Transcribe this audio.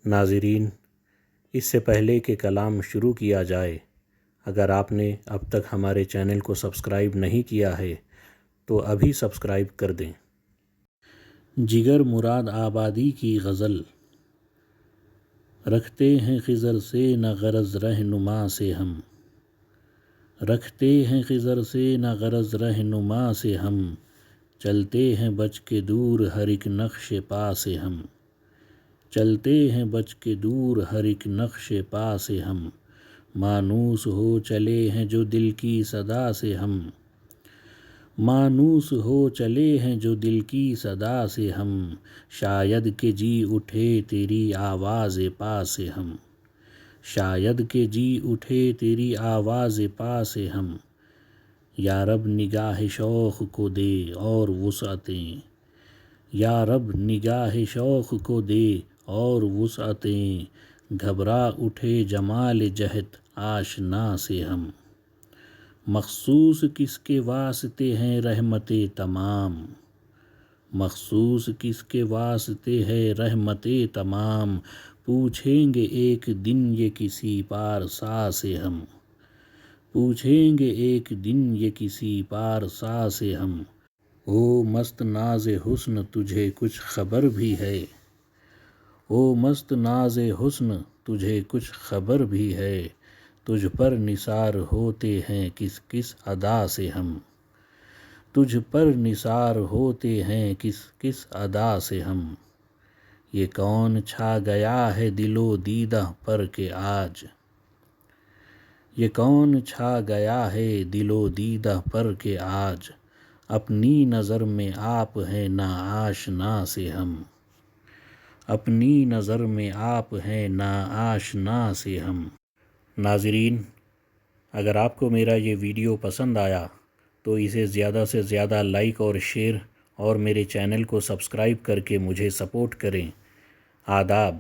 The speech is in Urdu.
ناظرین، اس سے پہلے کہ کلام شروع کیا جائے، اگر آپ نے اب تک ہمارے چینل کو سبسکرائب نہیں کیا ہے تو ابھی سبسکرائب کر دیں۔ جگر مراد آبادی کی غزل، رکھتے ہیں خضر سے نہ غرض رہنما سے ہم، رکھتے ہیں خضر سے نہ غرض رہنما سے ہم، چلتے ہیں بچ کے دور ہر ایک نقش پا سے ہم، چلتے ہیں بچ کے دور ہر ایک نقش پا سے ہم، مانوس ہو چلے ہیں جو دل کی صدا سے ہم، مانوس ہو چلے ہیں جو دل کی صدا سے ہم، شاید کہ جی اٹھے تیری آواز پا سے ہم، شاید کہ جی اٹھے تیری آواز پا سے ہم، یا رب نگاہ شوق کو دے اور وسعتیں، یا رب نگاہ شوق کو دے اور وسعتیں، گھبرا اٹھے جمال جہت آشنا سے ہم، مخصوص کس کے واسطے ہیں رحمتیں تمام، مخصوص کس کے واسطے ہے رحمتیں تمام، پوچھیں گے ایک دن یہ کسی پارسا سے ہم، پوچھیں گے ایک دن یہ کسی پارسا سے ہم، او مست ناز حسن تجھے کچھ خبر بھی ہے، او مست ناز حسن تجھے کچھ خبر بھی ہے، تجھ پر نثار ہوتے ہیں کس کس ادا سے ہم، تجھ پر نثار ہوتے ہیں کس کس ادا سے ہم، یہ کون چھا گیا ہے دل و دیدہ پر کہ آج، یہ کون چھا گیا ہے دل و دیدہ پر کہ آج، اپنی نظر میں آپ ہیں نا آشنا سے ہم، اپنی نظر میں آپ ہیں نا آشنا سے ہم۔ ناظرین، اگر آپ کو میرا یہ ویڈیو پسند آیا تو اسے زیادہ سے زیادہ لائک اور شیئر اور میرے چینل کو سبسکرائب کر کے مجھے سپورٹ کریں۔ آداب۔